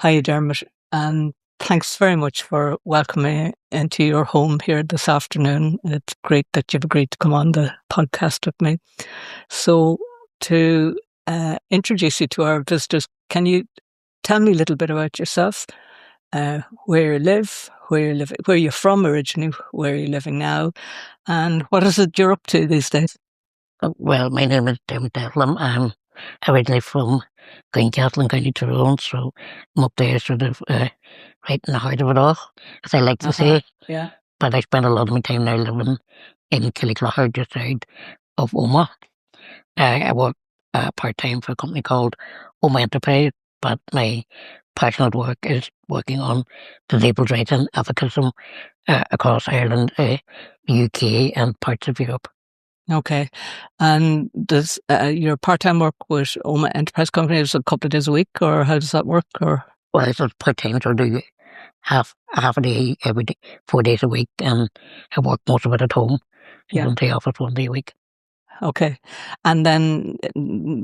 Hi, Dermot, and thanks very much for welcoming me into your home here this afternoon. It's great that you've agreed to come on the podcast with me. So, to introduce you to our visitors, can you tell me a little bit about yourself, where you live, where you're from originally, where you're living now, and what is it you're up to these days? Well, my name is Dermot Devlin. I'm originally from Greencastle in County Tyrone, so I'm up there sort of right in the heart of it all, as I like to say. Yeah. But I spend a lot of my time now living in Killyclogher, just outside of Omagh. I work part-time for a company called Omagh Enterprise, but my passionate work is working on disabled rights and advocacy across Ireland, the UK and parts of Europe. Okay. And does your part-time work with Omagh Enterprise Company is a couple of days a week, or how does that work? Or Well, it's part-time, so I do half a day every day, 4 days a week, and I work most of it at home. Yeah. One day off at 1 day a week. Okay. And then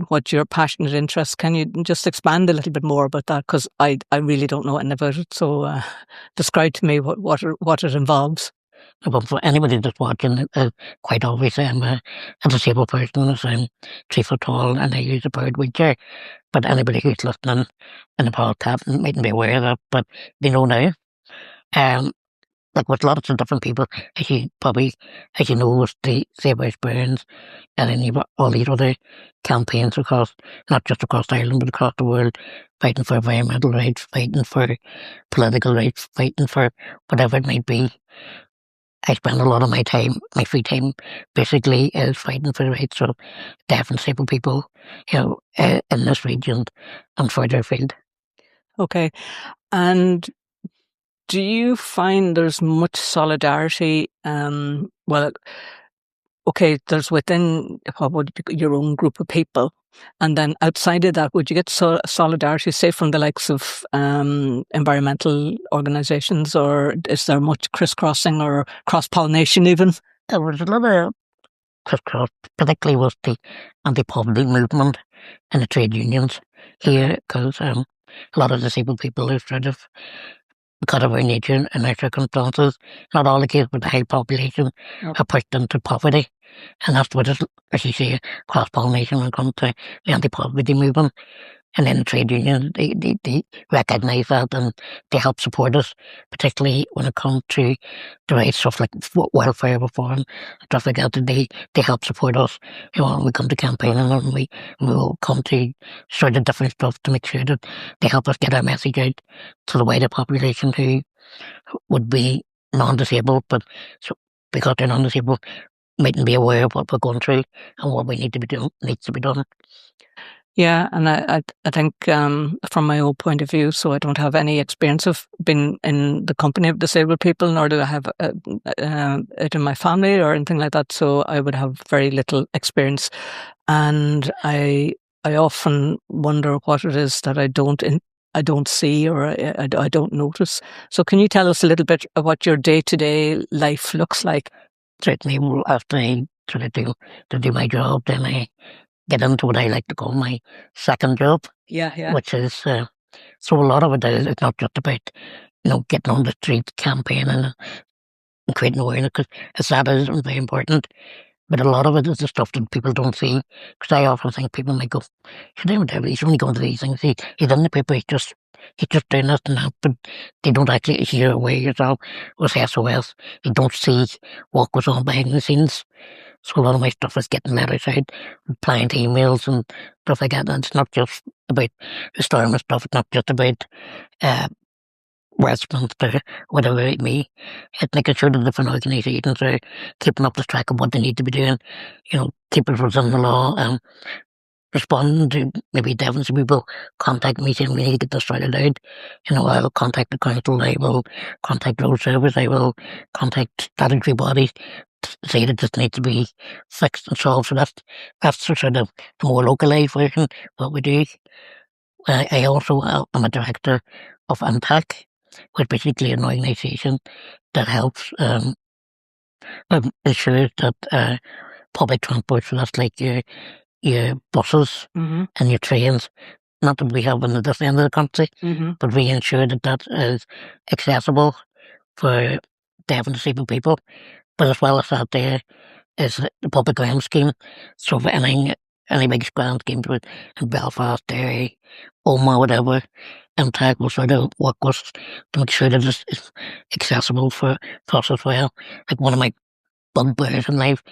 what's your passionate interest? Can you just expand a little bit more about that? Because I really don't know anything about it. So describe to me what it involves. But for anybody that's watching, quite obviously I'm a disabled person, so I'm 3 foot tall and I use a powered wheelchair. But anybody who's listening in the podcast mightn't be aware of that, but they know now. Like with lots of different people, as you know, with the Save West Burns and all these other campaigns across, not just across Ireland, but across the world, fighting for environmental rights, fighting for political rights, fighting for whatever it might be. I spend a lot of my free time, basically, is fighting for the rights of deaf and disabled people, in this region and further afield. Okay. And do you find there's much solidarity? Well, okay, there's within your own group of people, and then outside of that, would you get solidarity, say, from the likes of environmental organisations, or is there much crisscrossing or cross-pollination even? There was a lot of crisscross, particularly with the anti-poverty movement and the trade unions here, because a lot of disabled people are sort of, because of our nature and our circumstances, not all the case, but the high population are pushed into poverty. And that's what is, as you say, cross-pollination when it comes to the anti-poverty movement. And then the trade unions, they recognise that and they help support us, particularly when it comes to the right stuff like welfare reform, stuff like that. They help support us. When we come to campaigning and we will come to sort of different stuff to make sure that they help us get our message out to the wider population who would be non-disabled, but because they're non-disabled, mightn't be aware of what we're going through and what we need to be doing, needs to be done. Yeah, and I think from my own point of view, so I don't have any experience of being in the company of disabled people, nor do I have it in my family or anything like that. So I would have very little experience, and I often wonder what it is that I don't see or I don't notice. So can you tell us a little bit of what your day-to-day life looks like? Certainly, after I sort of do my job, then I get into what I like to call my second job. Yeah. Which is, so a lot of it is, it's not just about, getting on the street campaigning and creating awareness, because that is very important. But a lot of it is the stuff that people don't see. Because I often think people might go, he's only going to these things. He's in the paper, he's just doing this and that. But they don't actually hear away yourself with SOS. They don't see what goes on behind the scenes. So a lot of my stuff is getting letters out, replying to emails and stuff like that. And it's not just about restoring stuff. It's not just about Westminster, whatever it may be. It's making sure that different organisations are keeping up the track of what they need to be doing. Keeping it within the law. Responding to maybe Devon's people contact me saying we need to get this sorted out. I'll contact the council, I will contact road service, I will contact statutory bodies to say that this needs to be fixed and solved. So that's the sort of the more localised version of what we do. I also am a director of Impact, which is basically an organisation that helps ensure that public transport, so that's like your buses and your trains, not that we have in this end of the country, but we ensure that that is accessible for deaf and disabled people. But as well as that, there is the public grant scheme. So for any big grant schemes in Belfast, Derry, Oma, whatever, MTAC will sort of work with to make sure that it's accessible for us as well. Like one of my bugbears in life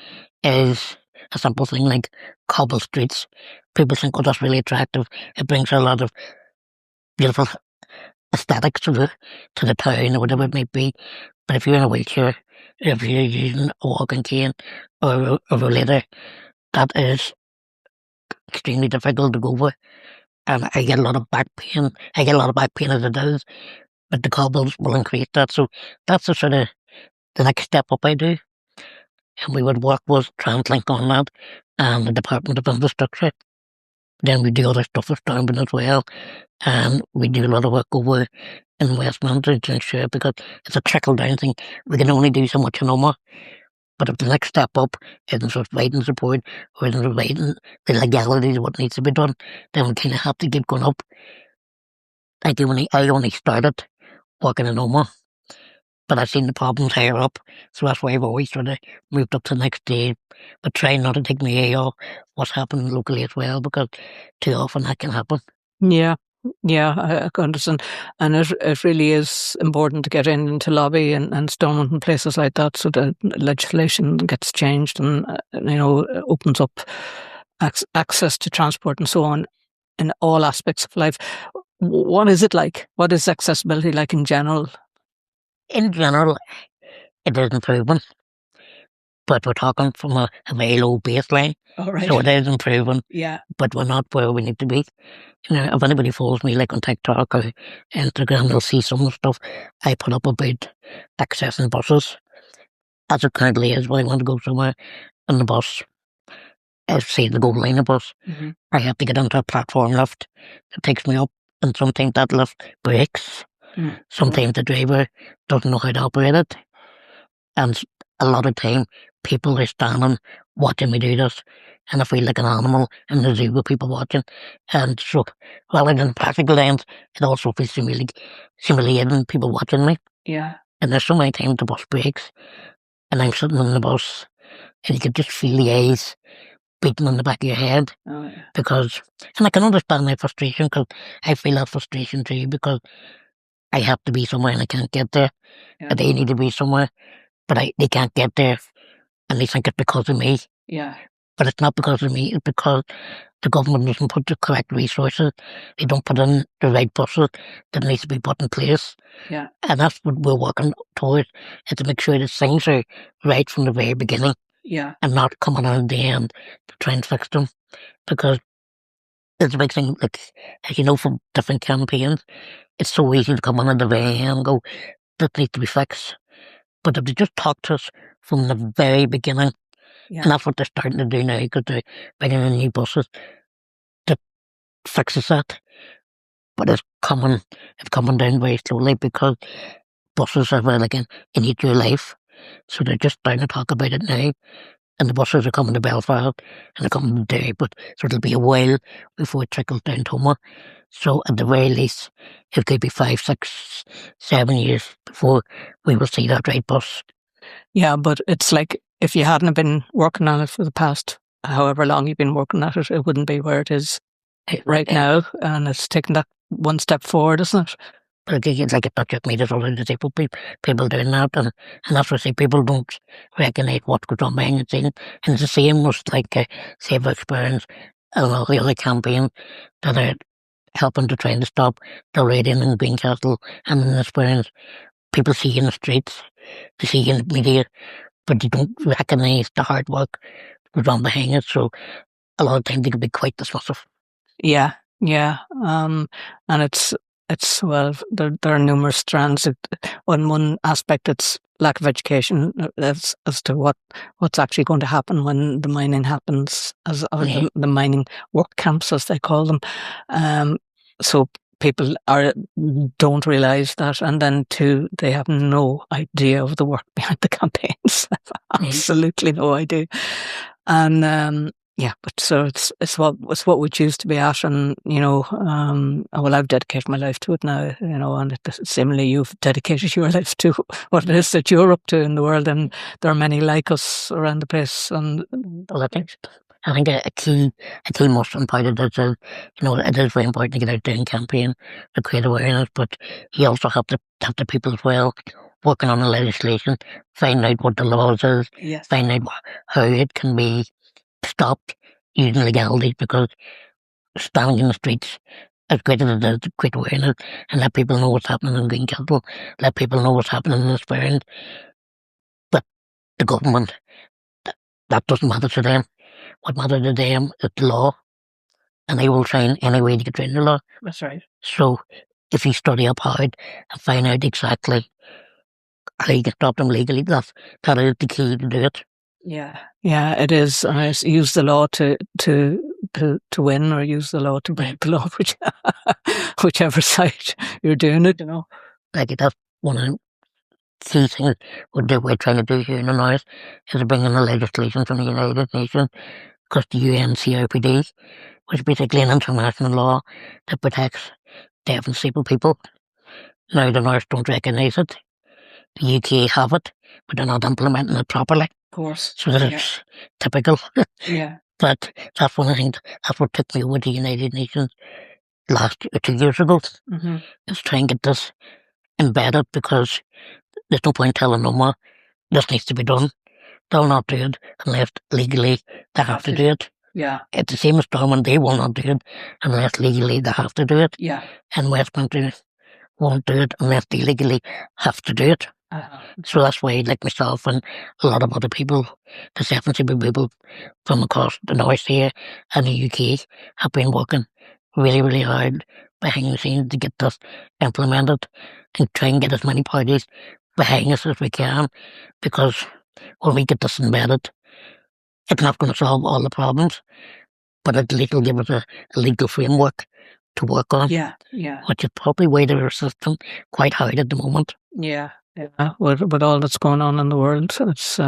is a simple thing like cobble streets. People think, oh, that's really attractive. It brings a lot of beautiful aesthetics to the town or whatever it may be. But if you're in a wheelchair, if you're using a walking cane or a rollator, that is extremely difficult to go over. And I get a lot of back pain. I get a lot of back pain as it is, but the cobbles will increase that. So that's the sort of the next step up I do. And we would work with TransLink on that and the Department of Infrastructure. Then we do other stuff with Starboard as well. And we do a lot of work over in Westminster to ensure, because it's a trickle down thing. We can only do so much in Oma. But if the next step up isn't providing support or isn't providing the legalities of what needs to be done, then we kind of have to keep going up. I only started working in Oma, but I've seen the problems higher up, so that's why I've always sort of moved up to the next stage, but trying not to take my eye off what's happening locally as well, because too often that can happen. Yeah, I can understand. And it really is important to get into lobby and Stormont and places like that, so the legislation gets changed and, opens up access to transport and so on in all aspects of life. What is it like? What is accessibility like in general? In general, it is improving, but we're talking from a very low baseline. All right. So it is improving. Yeah. But we're not where we need to be. If anybody follows me like on TikTok or Instagram, they'll see some of the stuff I put up about accessing buses. As it currently is, when I want to go somewhere in the bus, say the Gold Line bus, I have to get onto a platform lift that takes me up, and sometimes that lift breaks. Sometimes the driver doesn't know how to operate it, and a lot of time people are standing watching me do this, and I feel like an animal in the zoo with people watching. And so, rather than practical ends, it also feels humiliating people watching me. Yeah. And there's so many times the bus breaks, and I'm sitting in the bus, and you can just feel the eyes beating on the back of your head. Oh, yeah. And I can understand my frustration, because I feel that frustration too, because I have to be somewhere and I can't get there. Yeah. They need to be somewhere, but they can't get there, and they think it's because of me. Yeah. But it's not because of me, it's because the government doesn't put the correct resources. They don't put in the right buses that needs to be put in place. Yeah. And that's what we're working towards, is to make sure that things are right from the very beginning. Yeah. And not coming out at the end to try and fix them. Because it's a big thing, like, as you know from different campaigns, it's so easy to come on at the very end and go, that needs to be fixed. But if they just talk to us from the very beginning, and that's what they're starting to do now, because they're bringing in new buses that fixes that. But it's coming down very slowly, because buses are like in each your life. So they're just starting to talk about it now. And the buses are coming to Belfast and they're coming to Derry, so it'll be a while before it trickles down to Oma. So at the very least, it could be 5, 6, 7 years before we will see that right bus. Yeah, but it's like, if you hadn't been working on it for the past however long you've been working at it, it wouldn't be where it is right now. And it's taken that one step forward, isn't it? But it's like, it's not just me, there's other disabled people doing that, and that's what I say, people don't recognise what goes on behind the scenes. And it's the same with like Save Experience and all the other campaigns that are helping to try to stop the raiding in Greencastle and in Experience. People see in the streets, they see in the media, but they don't recognise the hard work that goes on behind it. So a lot of times they can be quite dismissive. Yeah. And it's well, there are numerous strands. On one aspect, it's lack of education as to what's actually going to happen when the mining happens, the mining work camps, as they call them. So people don't realise that, and then two, they have no idea of the work behind the campaigns. Absolutely no idea. And Yeah, but so it's what we choose to be at, and well, I've dedicated my life to it now, and similarly, you've dedicated your life to what it is that you're up to in the world, and there are many like us around the place, and Well, I think a key most important is, it is very important to get out there and campaign to create awareness, but you also have to have the people as well working on the legislation, find out what the laws is, yes, find out how it can be stopped using legality, because standing in the streets, as great as it is to create awareness and let people know what's happening in Greencastle, let people know what's happening in the Sperrin, but the government, that doesn't matter to them. What matters to them is the law, and they will try in any way to get around the law. That's right. So if you study up hard and find out exactly how you can stop them legally, that is the key to do it. Yeah, it is. Use the law to win, or use the law to break the law, whichever side you're doing it. Like that's one of the key things we're trying to do here in the North, is bring in the legislation from the United Nations, because the UNCRPD, which is basically an international law that protects deaf and disabled people. Now the North don't recognise it. The UK have it, but they're not implementing it properly. Of course. So that's typical. Yeah. But that's one of the things, that's what took me over to the United Nations 2 years ago, is try and get this embedded, because there's no point telling no more this needs to be done. They'll not do it unless legally they have to do it. Yeah. It's the same as Stormont, they will not do it unless legally they have to do it. Yeah. And Westminster won't do it unless they legally have to do it. So that's why, like myself and a lot of other people, the 70 people from across the North here and the UK, have been working really, really hard behind the scenes to get this implemented and try and get as many parties behind us as we can, because when we get this embedded, it's not going to solve all the problems, but at least it'll give us a legal framework to work on. Yeah. Which is probably way to our system quite hard at the moment. Yeah. With all that's going on in the world, it's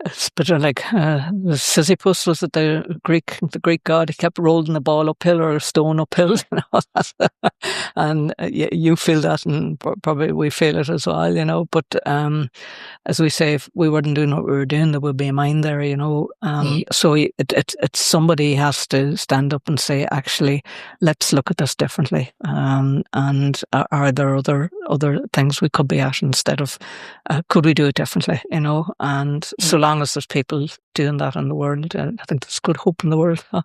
it's a bit like the Sisyphus, was it the Greek god? He kept rolling the ball uphill or a stone uphill, and you feel that, and probably we feel it as well, But as we say, if we weren't doing what we were doing, there would be a mind there, So it's somebody has to stand up and say, actually, let's look at this differently, and are there other things we could be at instead of could we do it differently, And so long as there's people doing that in the world, I think there's good hope in the world. Huh?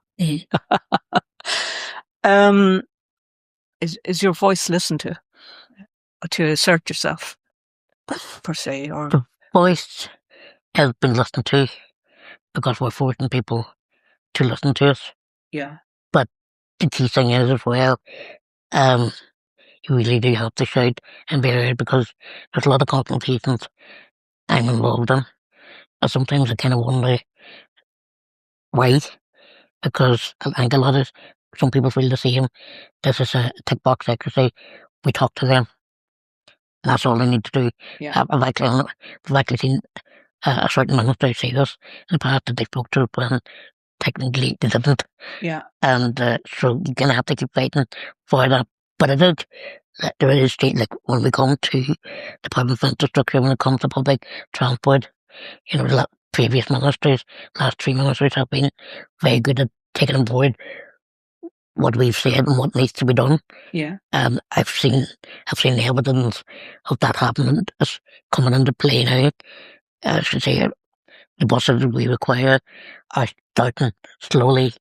Is your voice listened to assert yourself, per se, or the voice has been listened to because we're forcing people to listen to us. Yeah. But the key thing is as well, you really do have to shout and be heard, because there's a lot of consultations I'm involved in. And sometimes I kind of wonder why, because I think some people feel the same. This is a tick box exercise. We talk to them. And that's all they need to do. Yeah. I've actually seen a certain minister say this in the past, that they spoke to when technically they didn't. Yeah. And so you're going to have to keep fighting for that. But it is, there is like when we come to the public infrastructure, when it comes to public transport, the previous ministers, last 3 ministers have been very good at taking on board what we've said and what needs to be done. Yeah. I've seen the evidence of that happening, as coming into play now. I should say, the buses we require are starting slowly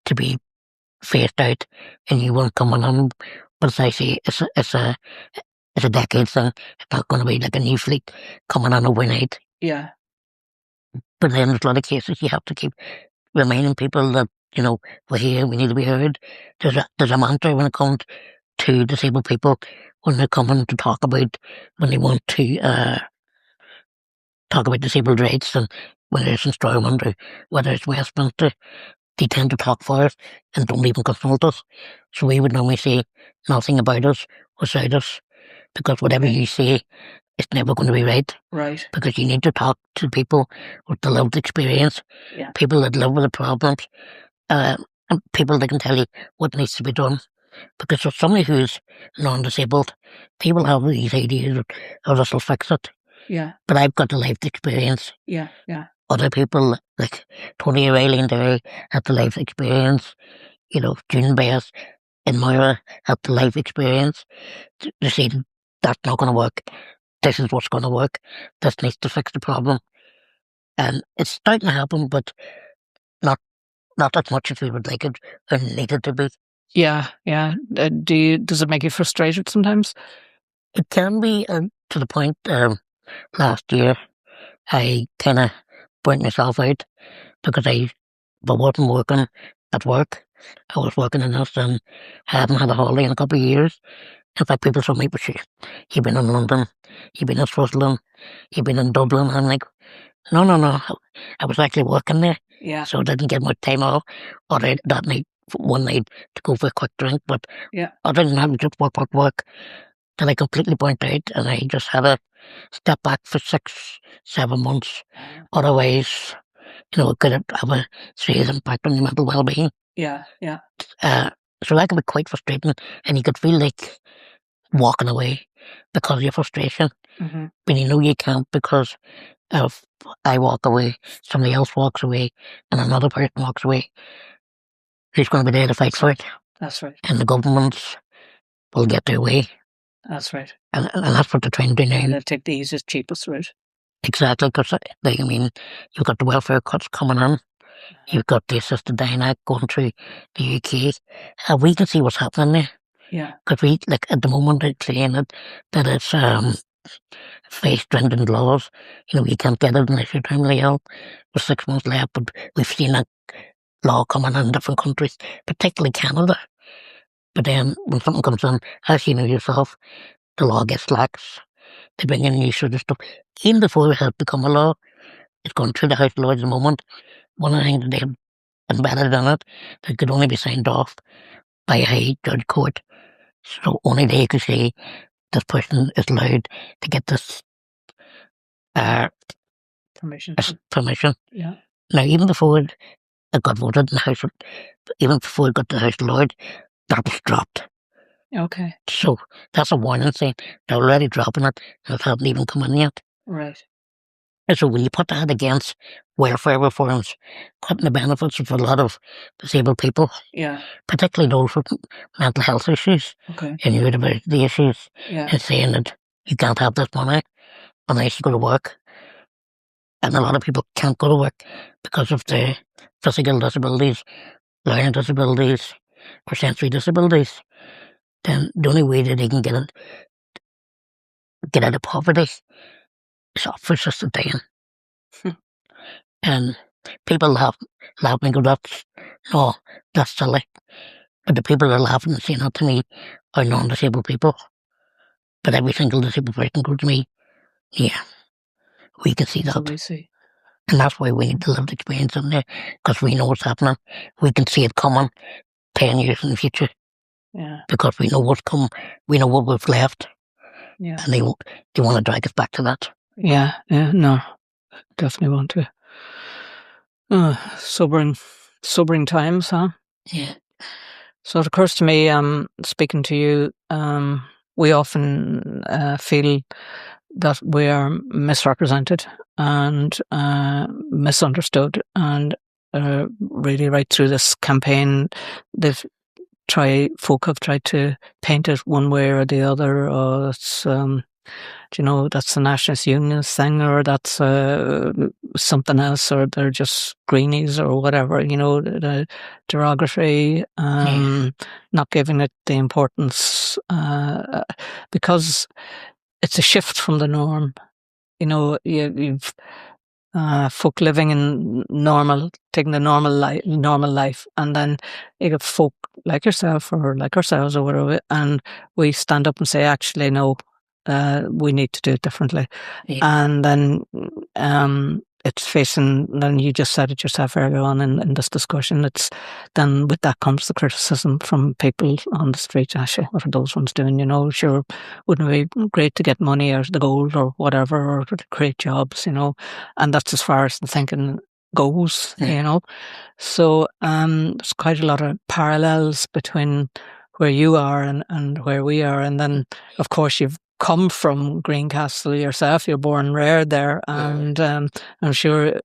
to be phased out, and you won't come on. But as I say, it's a decade thing. It's not going to be like a new fleet coming on overnight. Yeah. But then there's a lot of cases you have to keep reminding people that, we're here, we need to be heard. There's a mantra when it comes to disabled people, when they're coming to talk about, when they want to talk about disabled rights, and whether it's in Stormont or whether it's Westminster, they tend to talk for us and don't even consult us. So we would normally say nothing about us without us. because whatever you say, it's never going to be right. Right. Because you need to talk to people with the lived experience, people that live with the problems, and people that can tell you what needs to be done. Because for somebody who's non-disabled, they will have these ideas of, oh, this will fix it. Yeah. But I've got the life experience. Yeah, yeah. Other people, like Tony O'Reilly and Derry, have the life experience. You know, June Bass and Moira have the life experience. They say, that's not going to work. This is what's going to work. This needs to fix the problem. And it's starting to happen, but not as much as we would like it or need it to be. Yeah, yeah. Does it make you frustrated sometimes? It can be, to the point, last year, I kind of burnt myself out because I wasn't working at work. I was working in this and I hadn't had a holiday in a couple of years. In fact, people told me, but you've been in London, you've been in Switzerland, you've been in Dublin. I'm like, no. I was actually working there. Yeah. So I didn't get much time off. Or that night, one night, to go for a quick drink. But other than that, just work. Then I completely burnt out and I just had to step back for 6-7 months. Otherwise, it could have a serious impact on your mental well-being. Yeah, yeah. So that can be quite frustrating, and you could feel like walking away because of your frustration. Mm-hmm. But you know you can't, because if I walk away, somebody else walks away, and another person walks away, who's going to be there to fight for it? That's right. And the governments will get their way. That's right. And that's what they're trying to do now. They'll take the easiest, cheapest route. Exactly, because you've got the welfare cuts coming in. You've got the assisted dying act going through the UK. We can see what's happening there. Yeah. Because at the moment, they're saying that it's face stringent laws. You can't get it unless you're terminally ill with 6 months left. But we've seen that law coming in different countries, particularly Canada. But then when something comes in, as you know yourself, the law gets lax. They bring in new sort of stuff. Even before it had become a law, it's gone through the House of Lords at the moment. One of the things that they have embedded in it, that could only be signed off by a high judge court. So only they could say this person is allowed to get this permission. Yeah. Now, even before it got voted in the House, even before it got to the House of Lords, that was dropped. Okay. So that's a warning saying they're already dropping it, and it hasn't even come in yet. Right. And so when you put that against welfare reforms, cutting the benefits of a lot of disabled people, particularly those with mental health issues, and you heard about the issues, and saying that you can't have this money unless you go to work. And a lot of people can't go to work because of their physical disabilities, learning disabilities, or sensory disabilities. Then the only way that they can get out of poverty is for assisted dying. And people laugh and go, that's silly. But the people that are laughing and saying that to me are non-disabled people. But every single disabled person goes to me, yeah, we can see that. So we see. And that's why we need the lived experience in there, because we know what's happening. We can see it coming 10 years in the future. Yeah. Because we know what's come, we know what we've left. Yeah. And they want to drag us back to that. Yeah, no, definitely want to. Sobering times, huh? Yeah. So it occurs to me, speaking to you, we often feel that we are misrepresented and misunderstood, and really right through this campaign, folk have tried to paint it one way or the other, or it's that's the Nationalist Unionist thing, or that's something else, or they're just greenies or whatever, the derogatory, not giving it the importance, because it's a shift from the norm. You've folk living in taking the normal life, and then you get folk like yourself or like ourselves or whatever, and we stand up and say, actually, no, we need to do it differently. And then it's facing, and you just said it yourself earlier on in this discussion, then with that comes the criticism from people on the street. Actually, what are those ones doing? Sure, wouldn't it be great to get money out of the gold or whatever, or to create jobs, and that's as far as the thinking goes, So there's quite a lot of parallels between where you are and where we are. And then, of course, you've come from Greencastle yourself. You're born and reared there. And I'm sure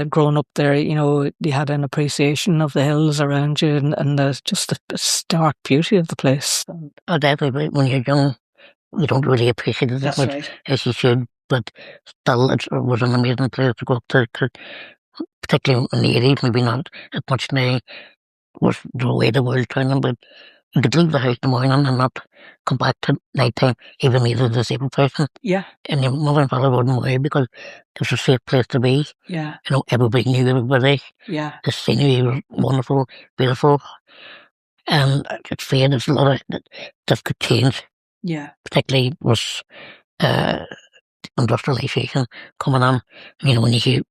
growing up there, you had an appreciation of the hills around you and just the stark beauty of the place. Oh, definitely. When you're young, you don't really appreciate it as much as you should. But still, it was an amazing place to go up to, particularly in the 80s, maybe not as much now, was the way the world turning, but you could leave the house in the morning and not come back to night time, even me as a disabled person. Yeah. And your mother and father wouldn't worry because it was a safe place to be. Yeah. Everybody knew everybody. Yeah. The scenery was wonderful, beautiful. And it's fair, there's a lot of stuff could change. Yeah. Particularly was industrialisation coming on. When you hear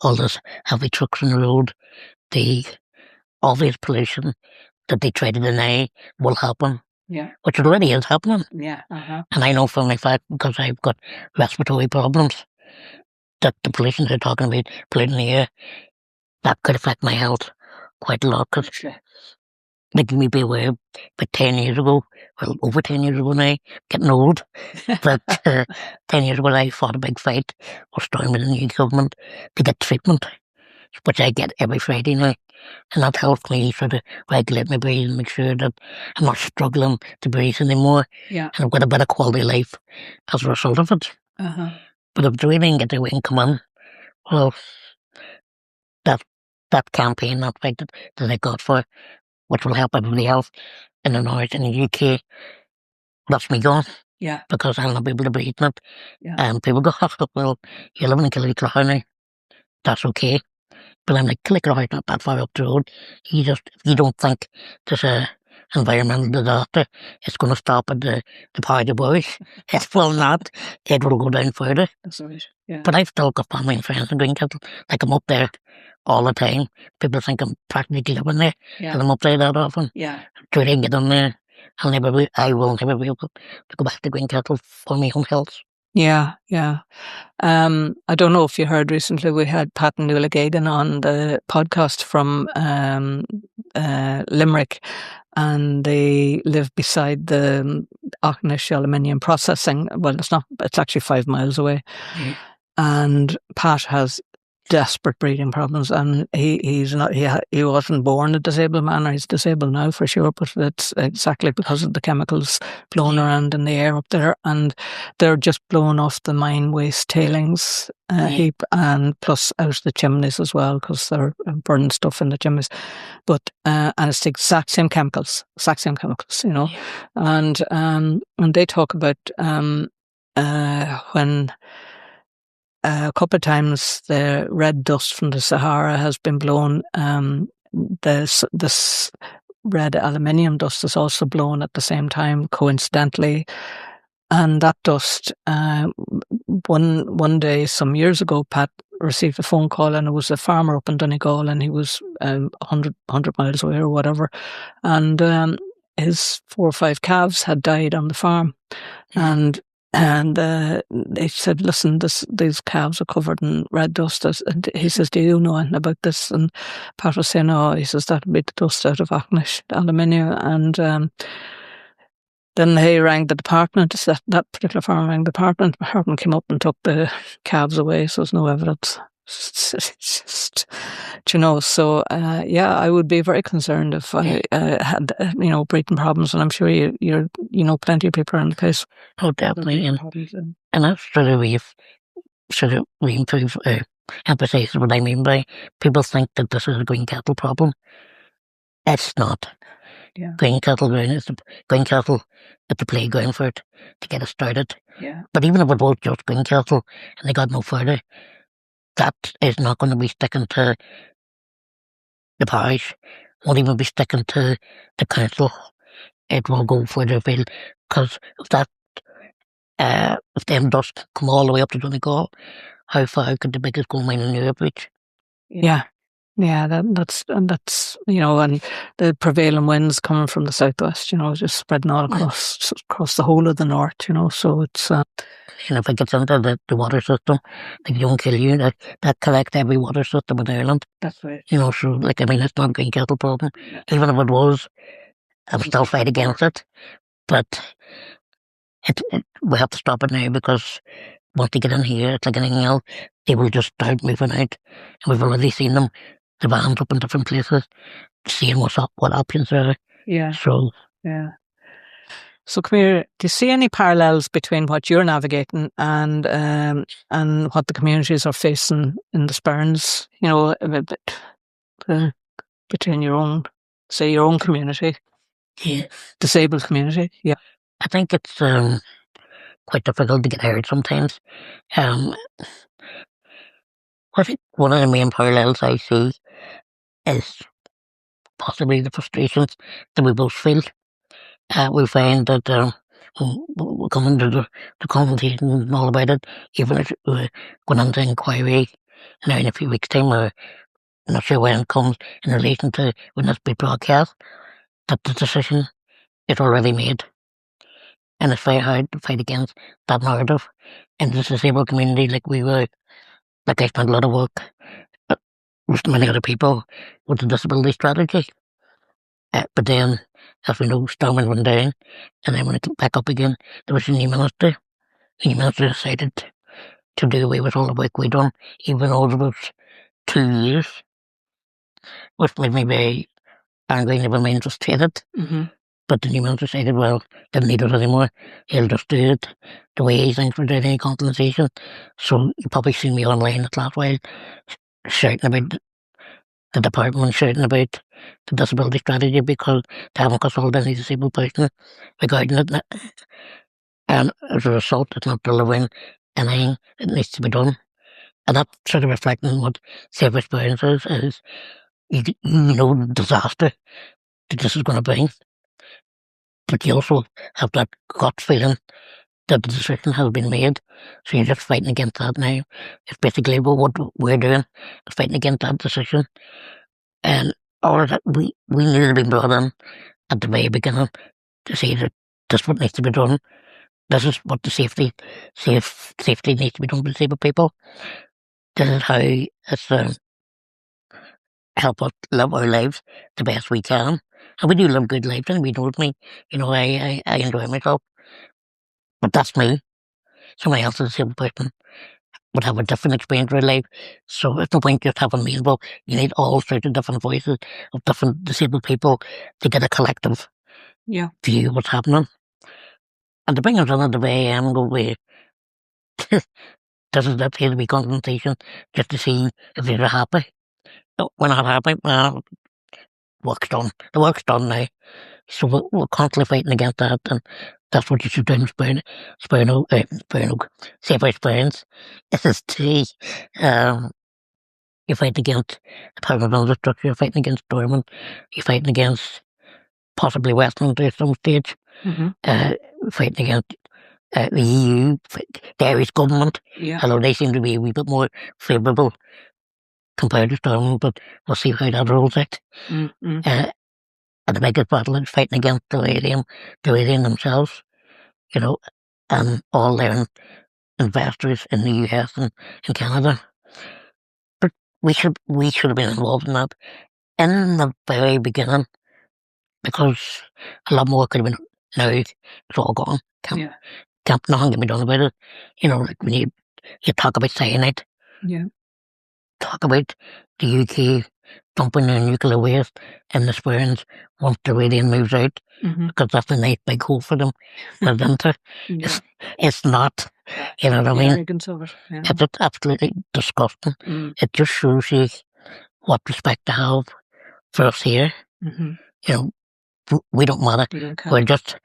all this heavy trucks on the road, the obvious pollution that they try to deny will happen. Yeah. Which already is happening. Yeah. Uh-huh. And I know for my fact, because I've got respiratory problems, that the pollution they're talking about, polluting the air, that could affect my health quite a lot. Because making me be aware, but 10 years ago, well, over 10 years ago now, getting old, but 10 years ago I fought a big fight, was storming with the new government to get treatment, which I get every Friday now. And that helps me sort of regulate my breathing and make sure that I'm not struggling to breathe anymore. Yeah. And I've got a better quality of life as a result of it. Uh-huh. But if the really get the way and come on, well, that campaign, that fight that I got for, which will help everybody else in the North and the UK, that's me gone. Yeah. Because I'll not be able to breathe in it. Yeah. And people go, well, you're living in Killycrow now. That's okay. But I'm like, Killycrow not that far up the road. If you don't think there's a environmental disaster, it's going to stop at the Party Boys. It will not. It will go down further. That's right. Yeah. But I've still got family and friends in Greencastle. Like, I'm up there all the time. People think I'm practically living there. Yeah. And I'm up there that often. Yeah. So they can get on there. I will never be able to go back to Greencastle for my own health. Yeah, yeah. I don't know if you heard recently, we had Pat and Nuala Gagan on the podcast from Limerick, and they live beside the Auchnish aluminium processing. Well, it's actually 5 miles away. Mm-hmm. And Pat has desperate breathing problems, and he wasn't born a disabled man, or he's disabled now for sure, but it's exactly because of the chemicals blowing around in the air up there, and they're just blowing off the mine waste tailings heap, and plus out the chimneys as well, because they're burning stuff in the chimneys. But and it's the exact same chemicals, and they talk about when a couple of times the red dust from the Sahara has been blown. This red aluminium dust is also blown at the same time, coincidentally. And that dust, one day some years ago, Pat received a phone call, and it was a farmer up in Donegal, and he was 100 miles away or whatever, and his 4 or 5 calves had died on the farm, and they said, listen, these calves are covered in red dust. And he says, do you know anything about this? And Pat was saying, no. He says, that'll be the dust out of Auchnish aluminium. And then they rang the department. That particular farm rang the department. The department came up and took the calves away, so there's no evidence. It's just, so I would be very concerned if I had breathing problems, and I'm sure you know plenty of people around the place. Oh, definitely, and that's sort of re-improve emphasize what I mean by people think that this is a Greencastle problem. It's not. Yeah. Greencastle is the playground for it to get it started. Yeah. But even if it was just Greencastle and they got no further, that is not going to be sticking to the parish, won't even be sticking to the council. It will go further afield, because if them dust come all the way up to Donegal, how far could the biggest gold mine in Europe reach? Yeah. Yeah, that's and the prevailing winds coming from the southwest, just spreading all across the whole of the north, so it's If it gets into the water system, they don't kill you. That collect every water system in Ireland. that's right. So it's not a green kettle problem. Yeah. Even if it was, I would still fight against it. But we have to stop it now, because once they get in here, it's like anything else, they will just start moving out. And we've already seen them, the vans up in different places, seeing what options there are. Yeah. So, yeah. So come here, do you see any parallels between what you're navigating and what the communities are facing in the Sperrins? Between your own community, yeah, disabled community. Yeah. I think it's quite difficult to get heard sometimes. I think one of the main parallels I see is possibly the frustrations that we both feel. We find that we come into the conversation and all about it, even if we're going into inquiry now in a few weeks' time, or I'm not sure when it comes in relation to when this be broadcast, that the decision is already made. And it's very hard to fight against that narrative. In the disabled community, like I spent a lot of work with many other people with the disability strategy. But then, as we know, Stormont went down, and then when it came back up again, there was a new minister. The new minister decided to do away with all the work we done, even though it was 2 years, which made me very angry and remained frustrated. Mm-hmm. But the new minister decided, well, didn't need it anymore. He'll just do it the way he thinks without any compensation. So you probably seen me online the last while shouting about the department, shouting about the disability strategy, because they haven't consulted any disabled person regarding it. And as a result, it's not delivering anything that needs to be done. And that's sort of reflecting what safe experience is you know the disaster that this is going to bring. But you also have that gut feeling that the decision has been made. So you're just fighting against that now. It's basically what we're doing, is fighting against that decision. And all of that, we needed to be brought in at the very beginning to say that this is what needs to be done. This is what the safety needs to be done for disabled people. This is how it's help us live our lives the best we can. And we do live good lives, and we know me. I enjoy myself. But that's me. Somebody else is a disabled person would have a different experience of life. So it's no point just having me involved. You need all sorts of different voices of different disabled people to get a collective view of what's happening. And to bring us in at the very end, go away. This is the appear to be consultation just to see if they're happy. No, we're not happy. Well, work's done. The work's done now. So we're constantly fighting against that, and that's what you should do in Safe Experience. Is you're fighting against the power of infrastructure, you're fighting against Dormant, you're fighting against possibly Westland at some stage, fighting against the EU, the Irish government, although they seem to be a wee bit more favourable compared to Stormont, but we'll see how that rolls out. And the biggest battle is fighting against the Iranian themselves, and all their investors in the US and in Canada. But we should have been involved in that in the very beginning, because a lot more could have been. Now it's all gone. Nothing can be done about it. Like when you talk about cyanide, talk about the UK dumping their nuclear waste in the Sperrins once the radium moves out, because that's a nice big hole for them for the winter. It's not, you know what I mean? It's absolutely disgusting. It just shows you what respect to have for us here. We don't matter. We're just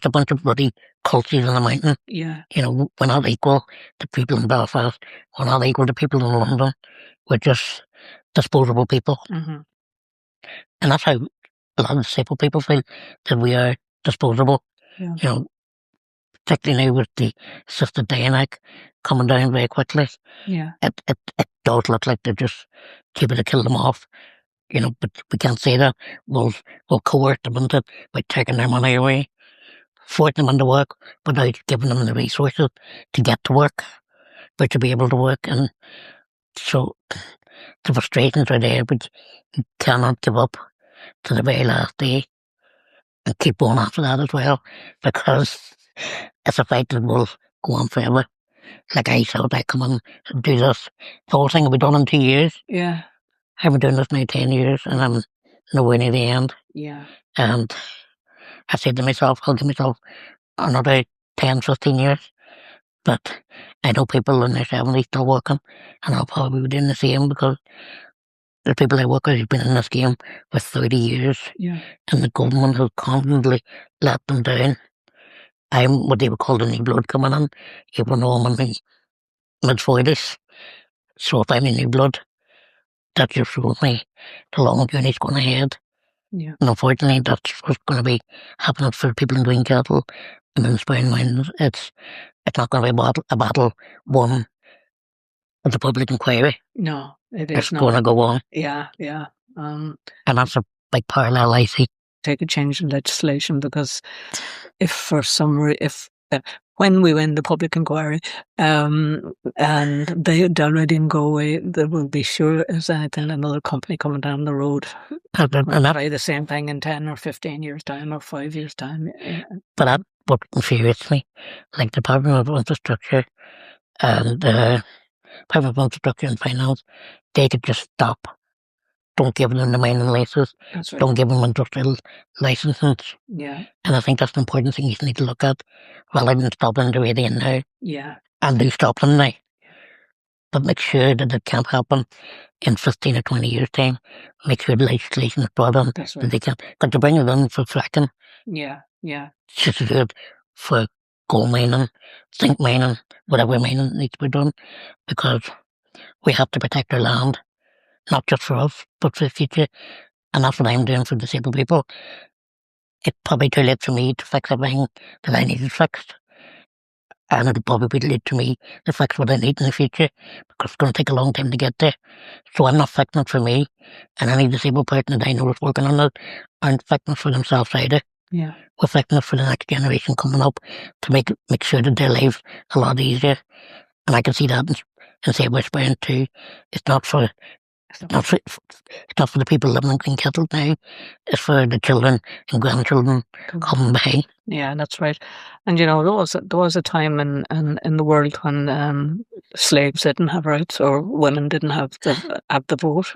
a bunch of bloody culties in the mountain. We're not equal to people in Belfast. We're not equal to people in London. We're just disposable people. And that's how a lot of disabled people feel, that we are disposable. particularly now with the assisted dying act coming down very quickly. Yeah. It does look like they're just keeping to kill them off, but we can't say that. We'll coerce them into it by taking their money away, forcing them into work without giving them the resources to get to work, but to be able to work. And so the frustrations are there, but you cannot give up to the very last day and keep going after that as well, because it's a fight that will go on forever. Like I said, I come on and do this. The whole thing will be done in 2 years. Yeah. I've been doing this now 10 years and I'm nowhere near the end. Yeah. And I said to myself, I'll give myself another 10, 15 years. But I know people in their 70s still working, and I'll probably be doing the same, because the people I work with have been in this game for 30 years. Yeah. And the government has constantly let them down. I'm what they would call the new blood coming in, even though I'm in my mid-40s. So if I'm a new blood, that just shows me the long journey's going ahead. Yeah. And unfortunately, that's what's going to be happening for people in Greencastle and in Spine Mines. It's not going to be a battle won at the public inquiry. No, it It's is not. going to go on. Yeah. Yeah. And that's a big parallel I see. Take a change in legislation, because if for some when we win the public inquiry, and they'll ready and go away, there will be sure as anything another company coming down the road And try the same thing in 10 or 15 years time or 5 years time. But that what infuriates me, like the Department of Infrastructure and Department of Infrastructure and Finance, they could just stop. Don't give them the mining license. That's right. Don't give them industrial licenses. Yeah. And I think that's an important thing you need to look at, rather than stopping the way they are now. Yeah. And do stop them now. But make sure that it can't happen in 15 or 20 years' time. Make sure the legislation is brought in That's that right. they can. Because to bring it in for fracking, Yeah. Yeah. it's just good for gold mining, zinc mining, whatever mining needs to be done, because we have to protect our land, not just for us, but for the future. And that's what I'm doing for disabled people. It's probably too late for me to fix everything that I needed fixed. And it'll probably be too late for me to fix what I need in the future, because it's going to take a long time to get there. So I'm not fixing it for me, and any disabled person that I know is working on it aren't fixing it for themselves either. Yeah. We're fixing it for the next generation coming up to make sure that their lives a lot easier. And I can see that in say Whispering too. It's not for the people living in Greencastle now. It's for the children and grandchildren coming behind. Yeah, that's right. And there was a time in the world when slaves didn't have rights, or women didn't have the vote.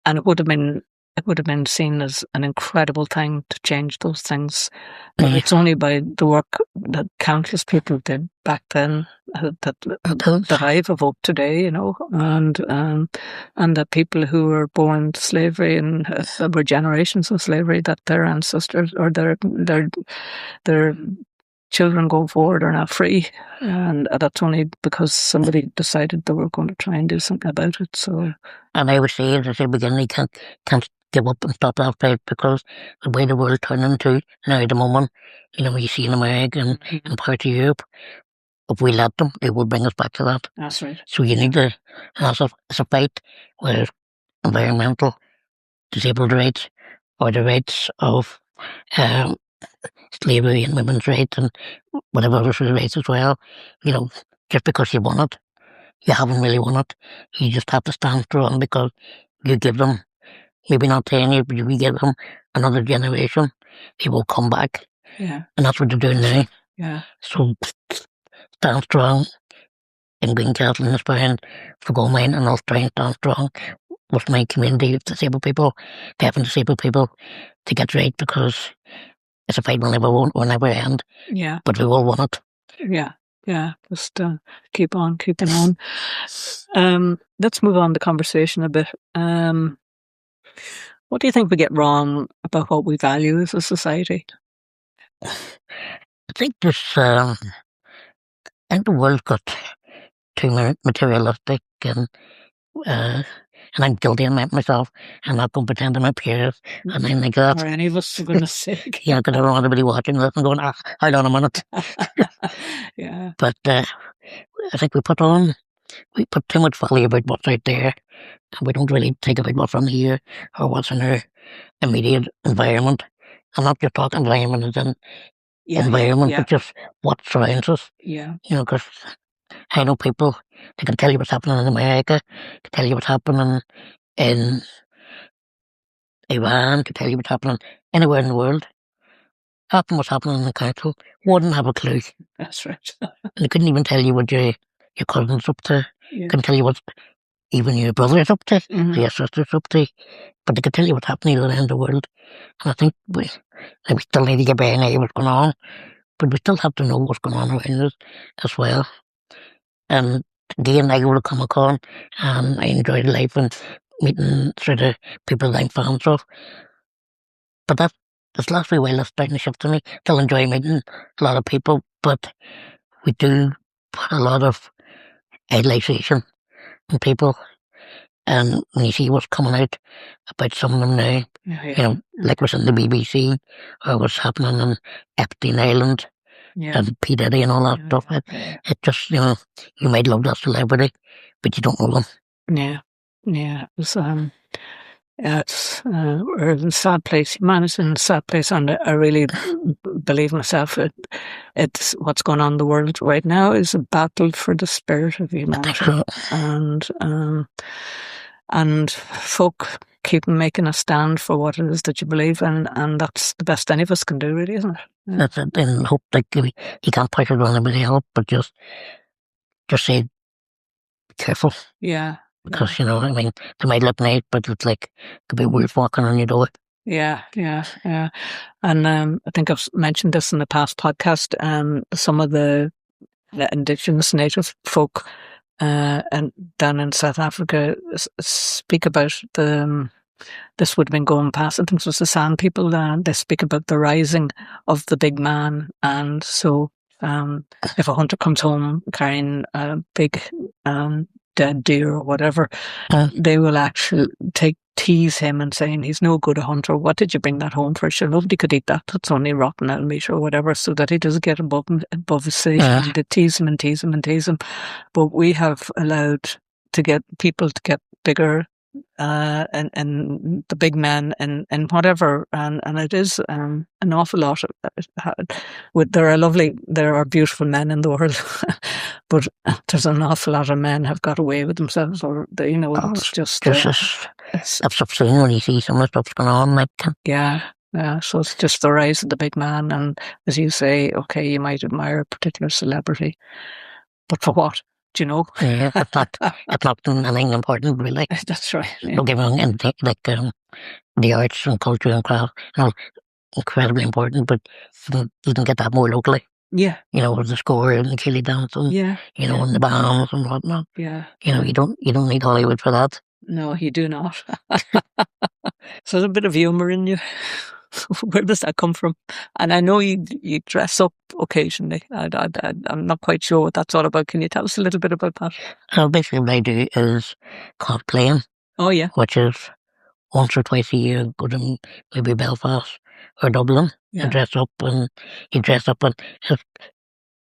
And it would have been seen as an incredible thing to change those things. But it's only by the work that countless people did back then that I've evoked today, and that people who were born to slavery and were generations of slavery, that their ancestors or their children going forward are now free, and that's only because somebody decided they were going to try and do something about it. So, and I would say, as I said beginning, you can't give up and stop that fight, because the way the world turning to now at the moment, you see in America and parts of Europe, if we let them, they will bring us back to that. That's right. So you need to, it's a fight where environmental, disabled rights, or the rights of slavery and women's rights and whatever other sort of rights as well. Just because you want it, you haven't really won it. You just have to stand strong, because you give them, maybe not 10 years, but if we give them another generation, they will come back. Yeah. And that's what they're doing now. Yeah. So stand strong in Greencastle and Spine for gold mine, and I'll try and stand strong with my community of disabled people, deaf and disabled people, to get right, because it's a fight we'll never end. Yeah. But we will win it. Yeah. Yeah. Just keep on keeping on. Let's move on the conversation a bit. What do you think we get wrong about what we value as a society? I think the world got too materialistic, and and I'm guilty of it myself. I'm not going to pretend I'm a peers and anything like that. Or any of us, for goodness sake. Yeah, because I don't want anybody watching this and going, hold on a minute. Yeah. But I think we put too much value about what's out there, and we don't really think about what's on here or what's in our immediate environment. I'm not just talking environment as in environment, but just what surrounds us. Yeah. You know, because I know people, they can tell you what's happening in America, can tell you what's happening in Iran, can tell you what's happening anywhere in the world. Half of what's happening in the council wouldn't have a clue. That's right. And they couldn't even tell you what your cousin's up to. Couldn't tell you what even your brother's up to, your sister's up to. But they could tell you what's happening around the world. And I think we still need to get behind what's going on, but we still have to know what's going on around us as well. And again, I go to Comic Con and I enjoy the life and meeting sort of people that I'm fans of. But that's last wee while that's starting to shift to me. Still enjoy meeting a lot of people, but we do put a lot of idolization in people. And when you see what's coming out about some of them now, you know, like what's in the BBC or what's happening on Epstein Island and P. Diddy and all that stuff, it just, you know, you might love that celebrity, but you don't know them. Yeah. Yeah. It's we're in a sad place. Man is in a sad place, and I really believe myself it's what's going on in the world right now is a battle for the spirit of humanity, and folk keep making a stand for what it is that you believe in, and that's the best any of us can do, really, isn't it? Yeah. That's it. And hope like you can't push it on anybody else, but just say, be careful. Yeah. Because, you know, I mean, they might look nice, but it's like, could be wolf walking on your door. Yeah. And I think I've mentioned this in the past podcast. Some of the indigenous native folk and down in South Africa speak about this would have been going past. I think it was the San people. They speak about the rising of the big man, and so if a hunter comes home carrying a big dead deer or whatever, they will actually tease him and saying he's no good a hunter. What did you bring that home for? Sure, nobody could eat that. It's only rotten out meat or whatever, so that he doesn't get above his station. And they tease him and tease him and tease him. But we have allowed to get people to get bigger and the big men and whatever, and it is an awful lot. There are beautiful men in the world, but there's an awful lot of men have got away with themselves, or they, you know, it's just that's upsetting when you see some of the stuff's going on. Like, yeah. So it's just the rise of the big man, and as you say, okay, you might admire a particular celebrity, but for what? Do you know? Yeah, it's not anything important, really. That's right. Yeah. Don't get me wrong, and like the arts and culture and craft, you know, incredibly important, but you can get that more locally. Yeah. You know, with the score and the killie dance and, you know, and the bands and whatnot. Yeah. You know, you don't need Hollywood for that. No, you do not. So there's a bit of humour in you. Where does that come from? And I know you dress up occasionally. I'm not quite sure what that's all about. Can you tell us a little bit about that? So basically what I do is cosplaying. Oh, yeah. Which is once or twice a year, go to maybe Belfast or Dublin and dress up. And you dress up and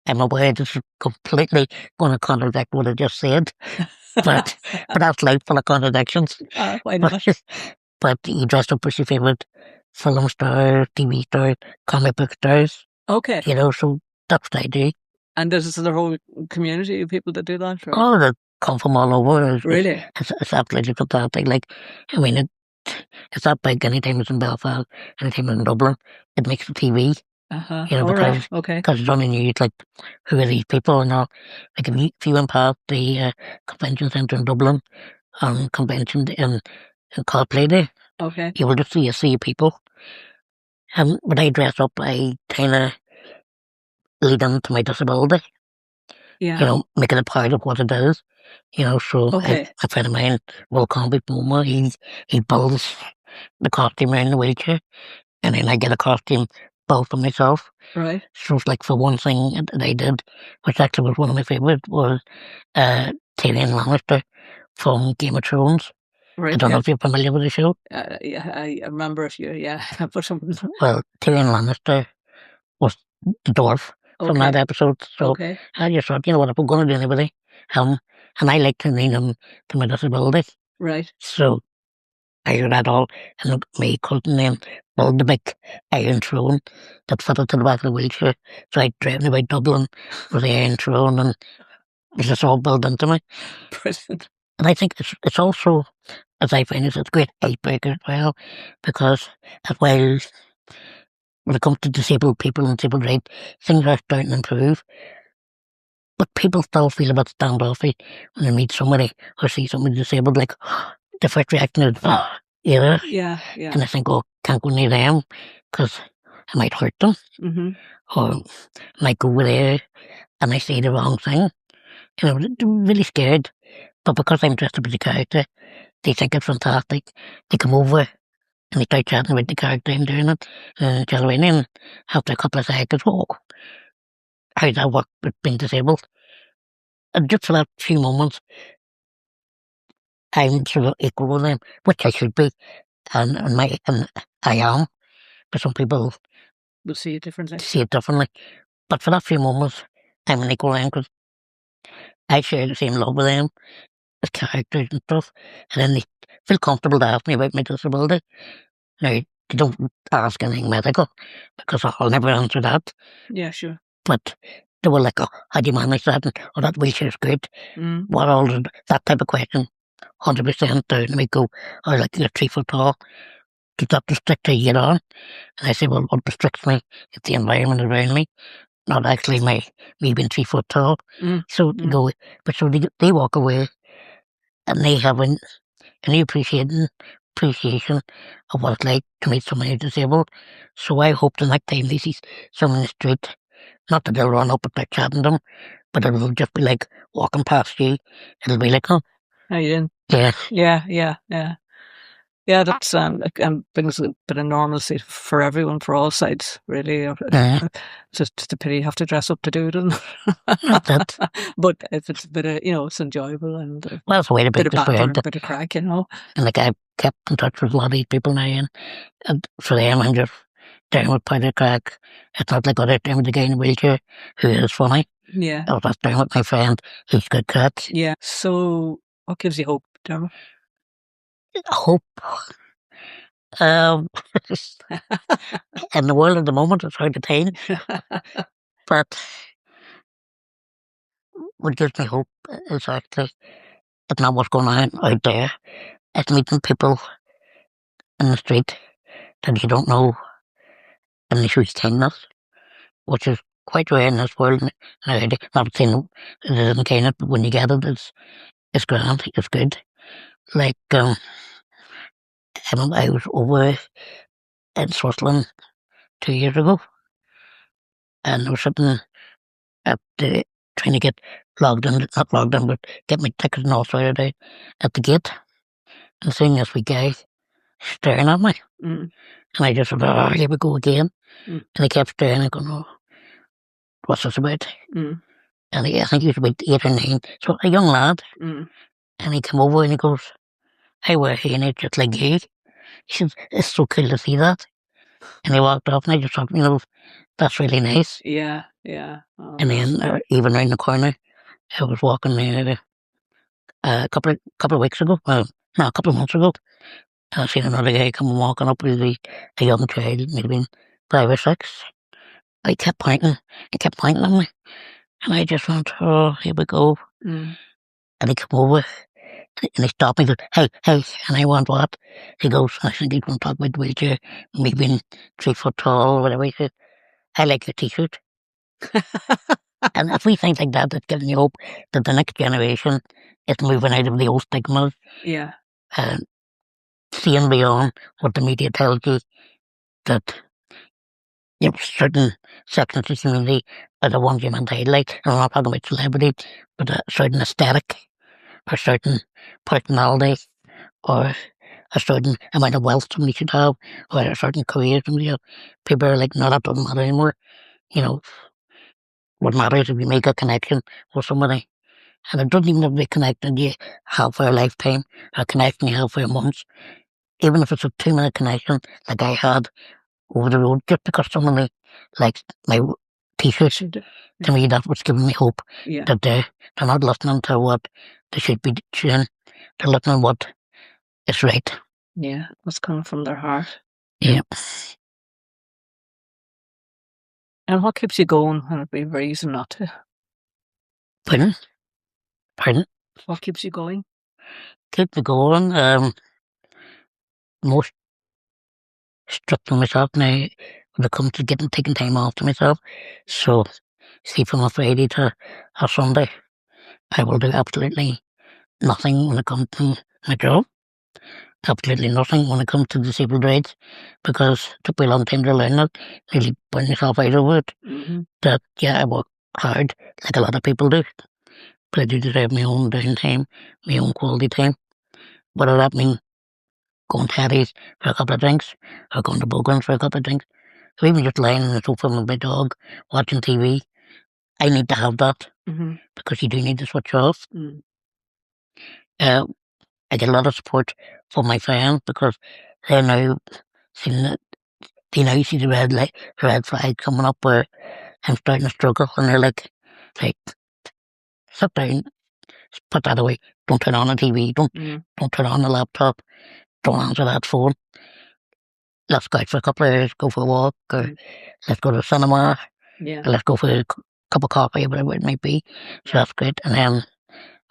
I'm aware this is completely going to contradict what I just said. But that's life full of contradictions. Why not? But you dress up as your favourite film stars, TV stars, comic book stars. Okay. You know, so that's what I do. And there's a whole community of people that do that? Or? Oh, they come from all over. Really? It's absolutely fantastic. Like, I mean, it's not big anytime it's in Belfast, anytime in Dublin. It makes the TV. You know, because it's on the news, like, who are these people and all. Like, if you went past the convention centre in Dublin and convention in cosplay day, you will just see a sea of people. And when I dress up, I kind of lead into my disability. Yeah. You know, making it part of what it is. You know, so a friend of mine, Will Comby Boma, he builds the costume around the wheelchair, and then I get a costume built for myself. Right. So it's like, for one thing that I did, which actually was one of my favourites, was Tyrion Lannister from Game of Thrones. Right. I don't know if you're familiar with the show. Yeah, I remember a few. Yeah, but Well, Tyrion Lannister was the dwarf from that okay, episode. So okay, I just thought, if we're going to do anybody, him, and I like to name him to my disability. right. So I read that all, and my cousin then built the big iron throne that fitted to the back of the wheelchair. So I drove about Dublin with the iron throne, and it's just all built into me. Brilliant. And I think it's also, as I find it, it's a great icebreaker as well, because while when it comes to disabled people and disabled rights, things are starting to improve. But people still feel a bit standoffish when they meet somebody or see somebody disabled. Like the first reaction is, yeah. Yeah, yeah. And I think, oh, can't go near them because I might hurt them, or might go over there and I say the wrong thing. They're really scared. But because I'm dressed up as a character, they think it's fantastic. They come over and they start chatting about the character I'm doing it, tell me, and after a couple of seconds, oh, how's that work with being disabled? And just for that few moments, I'm sort of equal with them, which I should be, and I am. But some people We'll see it differently. see it differently. But for that few moments, I'm an equal to them because I share the same love with them as characters and stuff. And then they feel comfortable to ask me about my disability. Now, they don't ask anything medical because I'll never answer that. Yeah, sure. But they were like, oh, how do you manage that? And, oh, that wheelchair's good. What all that type of question? 100% down. And we go, oh, like you're 3 foot tall. Does that restrict how you get on? And I say, well, what restricts me is the environment around me, not actually me being 3 foot tall. So they go, but so they walk away and they have an appreciation of what it's like to meet somebody who's disabled. So I hope the next time they see someone in the street, not that they'll run up and start chatting to them, but it'll just be like walking past you. It'll be like, oh, how you doing? yeah. Yeah, that's brings a bit of normalcy for everyone, for all sides, really. It's just a pity you have to dress up to do it, isn't it? But if it's a bit of, it's enjoyable and well, it's a way to bit of banter and and a bit of crack, And like I've kept in touch with a lot of these people now, and for them I'm just down with part of crack. It's not like other down with the guy in the wheelchair who is funny. Yeah. I was just down with my friend who's good crack. Yeah. So what gives you hope, Dermot? Hope. In the world at the moment, it's hard to tell. But what gives me hope is actually it's not what's going on out there. It's meeting people in the street that you don't know and they show you kindness, which is quite rare in this world nowadays. Not saying it isn't kindness, but when you get it, it's grand, it's good. Like, I was over in Switzerland 2 years ago, and I was sitting at the trying to get not logged in, but get my tickets and all sorted out at the gate, and seeing this wee guy staring at me, and I just said, "Oh, here we go again," and he kept staring and going, "Oh, what's this about?" And I think he was about 8 or 9, so a young lad, and he came over and he goes, "I wear hearing just like you." He said, "It's so cool to see that." And he walked off, and I just thought, that's really nice. Yeah, yeah. Oh, and then even round the corner, I was walking there a couple of weeks ago. Well, no, a couple of months ago. And I seen another guy coming walking up with a young child, maybe 5 or 6. I kept pointing at me, and I just went, "Oh, here we go." And he came over, and he stopped me. He goes, hey, and I went, "What?" He goes, "I think he's going to talk about the wheelchair, me being 3 foot tall or whatever." He said, "I like your t-shirt." And if we think like that, it's giving you hope that the next generation is moving out of the old stigmas. Yeah. And seeing beyond what the media tells you, that certain sections of the community are the ones you meant to highlight. And I'm not talking about celebrities, but a certain aesthetic, or certain personality, or a certain amount of wealth somebody should have, or a certain career somebody have. People are like, no, that doesn't matter anymore. What matters if you make a connection with somebody. And it doesn't even have to be connecting you have for a lifetime or connecting you have for months. Even if it's a 2-minute connection like I had over the road, just because someone likes my t-shirts, to me that was giving me hope that they're not listening to what they should be doing. They're listening to what is right. Yeah, what's coming from their heart. Yeah. And what keeps you going when it'd be very easy not to? Pardon? What keeps you going? Keep me going. Most strict on myself now when it comes to taking time off to myself. So, see, from a Friday to a Sunday, I will do absolutely nothing when it comes to my job. Absolutely nothing when it comes to disabled rights, because it took me a long time to learn it, nearly burn myself out of it. That, yeah, I work hard, like a lot of people do, but I do deserve my own downtime, my own quality time. Whether that means going to Harry's for a couple of drinks, or going to Bogans for a couple of drinks, or even just lying on the sofa with my dog, watching TV. I need to have that, because you do need to switch off. I get a lot of support from my friends, because they're now seeing that, they now see the red flag coming up where I'm starting to struggle, and they're like, sit down, put that away, don't turn on the TV, don't turn on the laptop, don't answer that phone. Let's go out for a couple of hours, go for a walk, or let's go to the cinema, or let's go for a cup of coffee, whatever it might be. So that's great. And then,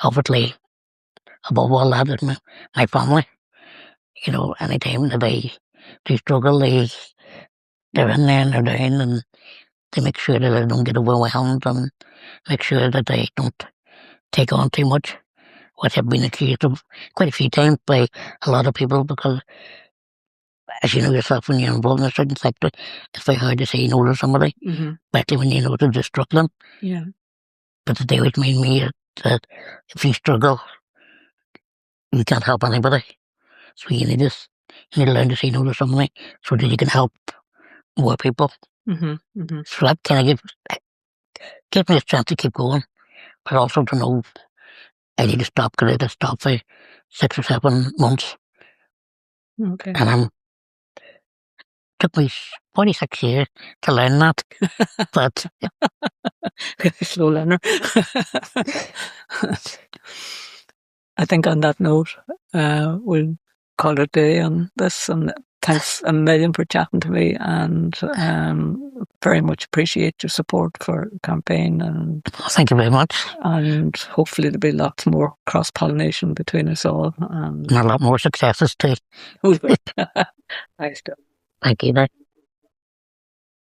obviously, above all that is my family. You know, anytime that they struggle, they're in there and they're down, and they make sure that I don't get overwhelmed, and make sure that they don't take on too much, which I've been accused of quite a few times by a lot of people, because, as you know yourself, when you're involved in a certain sector, it's very hard to say no to somebody, especially when you know that they're struggling. But they always remind me that if you struggle, you can't help anybody. So you need to learn to say no to somebody so that you can help more people. So that kind of gives me a chance to keep going, but also to know I need to stop, because I had to stop for 6 or 7 months. Okay. And took me 46 years to learn that, but slow learner. I think on that note, we'll call it a day on this, and thanks a million for chatting to me, and very much appreciate your support for the campaign. And thank you very much. And hopefully there'll be lots more cross-pollination between us all. And a lot more successes too. Nice. Thank you.